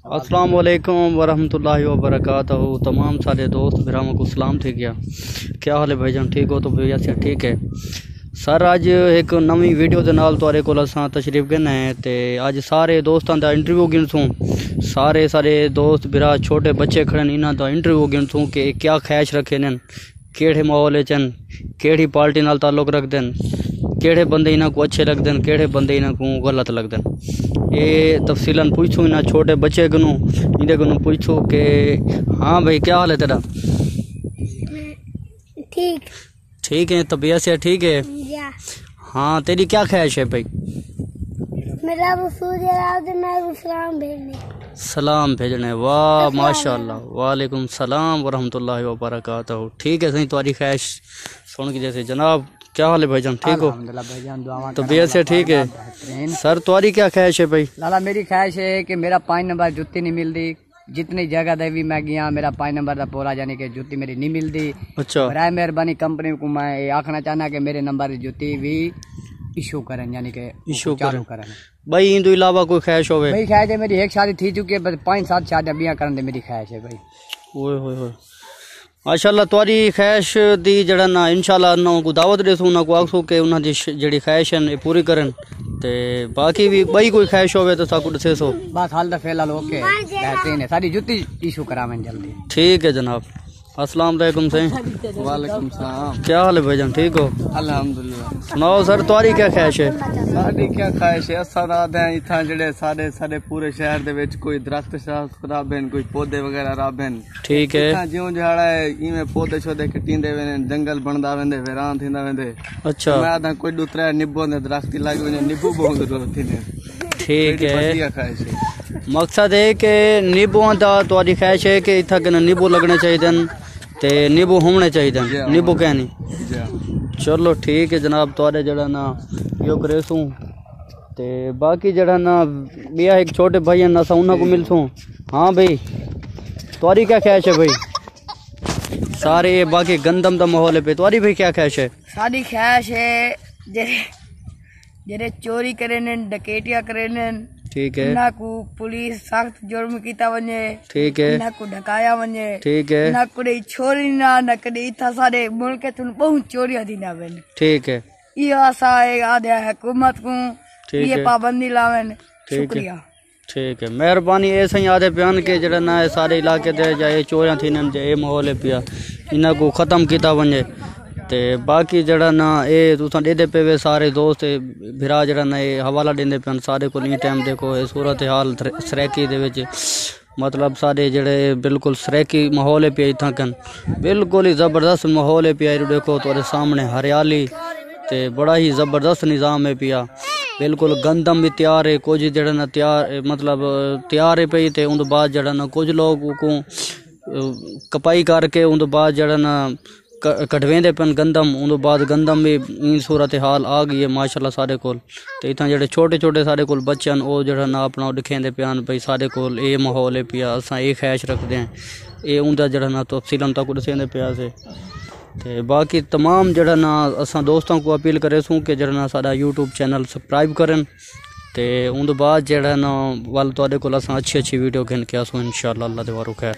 अस्सलाम वालेकुम वरहमतुल्लाहि वबरकातुहू। तमाम सारे दोस्त भरावां को सलाम थी गया। क्या हाल है भाईजान, ठीक हो? तो भैया से ठीक है सर। अज एक नवी वीडियो के नाल तुहाडे कोल असां तशरीफ गिन है ते अज सारे दोस्तां दा इंटरव्यू गिनसूं। सारे सारे दोस्त बिरा छोटे बच्चे खड़े इन्हां दा इंटरव्यू गिनसूं कि क्या ख्वाहिश रखे न, केड़े माहौल चन, केड़ी पार्टी नाल ताल्लुक रखते हैं, केड़े बंदे इन्हां को अच्छे लगते हैं, केड़े बंदे इन्हां को गलत लगते हैं। ये तफसीलन पूछूं इन्हां छोटे बच्चे कनू, इन्हें कनू पूछूं कि हाँ भाई क्या हाल है तेरा? ठीक ठीक है, तबीयत से ठीक है? हाँ, तेरी क्या ख्वाहिश है भाई? मेरा सलाम भेजने। सलाम भेजने, वाह माशाल्लाह, वालेकुम सलाम वरहमतुल्लाहि वबरकातुहू। ठीक है सही, तुम्हारी ख्वाहिश सुन के जैसे। जनाब क्या हाल है भाईजान, ठीक हो? तबीयत से ठीक है सर। तुम्हारी क्या ख्वाहिश है भाई? लाला मेरी ख्वाहिश है कि मेरा 5 नंबर जुत्ती नहीं मिलती, जितनी जगह दे भी मैं गया मेरा 5 नंबर का पूरा यानी कि जुत्ती मेरी नहीं मिलती। अच्छा, बराए मेहरबानी कंपनी को मैं ये आखना चाहना कि मेरे नंबर की जुत्ती भी इशू करें, यानी कि इशू चालू करें भाई। इन अलावा कोई ख्वाहिश होवे? भाई ख्वाहिश है मेरी, एक शादी थी चुकी है, बस 5-7 शादियां बियाह करने मेरी ख्वाहिश है भाई। ओए होए होए, माशाल्लाह तुम्हारी ख्वाहिश दी जड़ा ना इंशाल्लाह ना को दावत देसूं, ना को आखसूं कि उन्हां दी जड़ी ख्वाहिश है पूरी करन ते बाकी भी बई कोई ख्वाहिश होवे तो साकू दसे सो। बस हाल दा फिलहाल ओके बेहतरीन है, सारी जुत्ती इशू करावें जल्दी। ठीक है जनाब। अस्सलाम वालेकुम सही। वालेकुम सलाम। क्या हाल है भाईजान, ठीक हो? अल्हम्दुलिल्लाह। सुनाओ सर, तुम्हारी क्या ख्वाहिश है? साडी क्या ख्वाहिश है, असा रात है इतना जड़े सारे सारे पूरे शहर दे विच कोई दरख्त शराब राबेन, कोई पौधे वगैरह राबेन। ठीक है। ज्यों जहाड़ा है इवें पौधे शोधे कटींदे वेने, जंगल बनदा वेंदे, वीरान थींदा वेंदे। अच्छा, मैं आदा कोई दूसरा निब्बों दे दरख्त लग वेने, निब्बू बोंद रोती ने। ठीक है। बढ़िया ख्वाहिश है। मकसद है कि नींबुआं दा तुम्हारी ख्वाहिश है कि इत्था कने नींबू लगने चाहिए ते नींबू होने चाहिए, नींबू क्या नहीं। चलो ठीक है जनाब, तुहाडे जड़ा ना यो करेसूं ते बाकी जड़ा ना बिया एक छोटे भाई ना सा उन्हां को मिलसूं। हाँ भाई तुम्हारी क्या ख्वाहिश है भाई? सारे बाकी गंदम दा माहौल है पे, तुम्हारी भाई क्या ख्वाहिश है? सारी ख्वाहिश है जेरे चोरी करे ने, डकैतियां करे ने, ठीक है। ना को पुलिस सख्त जुर्म कीता वने, ठीक है। ना को ढकाया वने, ठीक है। ना कोई छोरी ना कदे इथा सारे मुल्क तुन बहुत चोरियां थी ना वन। ठीक है। ये आशा है आदे हुकूमत को ये पाबंदी लावन। शुक्रिया। ठीक है, मेहरबानी। ऐसे ही आदे बयान के जड़ा ना सारे इलाके दे जाए चोरियां थी न जे माहौल है पिया इन्हां को खत्म किया वने ते बाकी जड़ा ना ये तुसां देदे पे सारे दोस्त भिरा जड़ा ना ये हवाला देंदे पे सारे को इन टाइम देखो ये सूरत हाल सरैकी दे विच मतलब सारे जड़े बिल्कुल सरैकी माहौल है पिया इत्थां कन बिल्कुल ही जबरदस्त माहौल है पिया। देखो तुम्हारे सामने हरियाली ते बड़ा ही जबरदस्त निज़ाम है पिया, बिल्कुल गंदम भी तैयार है, कुछ जड़ा ना तैयार मतलब तैयार है पई ते उन बाद जड़ा ना कुछ लोग को कपाई करके उन बाद जड़ा ना कटवेंदे पन गंदम, उन बाद गंदम भी इन सूरत हाल आ गई है माशाल्लाह सारे कोल। ते इतना जड़े छोटे छोटे सारे कोल बच्चे हैं वो जड़ा ना अपना दिखेंदे पियान भाई सारे कोल ये माहौल है पिया, असां ये ख्वाहिश रखते हैं, ये उनका जड़ा ना तफसीलन तक दसेंदे पिया से। ते बाकी तमाम जड़ा ना असां दोस्तों को अपील करे सूं कि जड़ा ना साडा यूट्यूब चैनल सब्सक्राइब करन ते उन बाद जड़ा ना वाल तुहाडे कोल असां अच्छी अच्छी वीडियो गिन के आसूं इंशाअल्लाह। अल्लाह दे वारो खैर।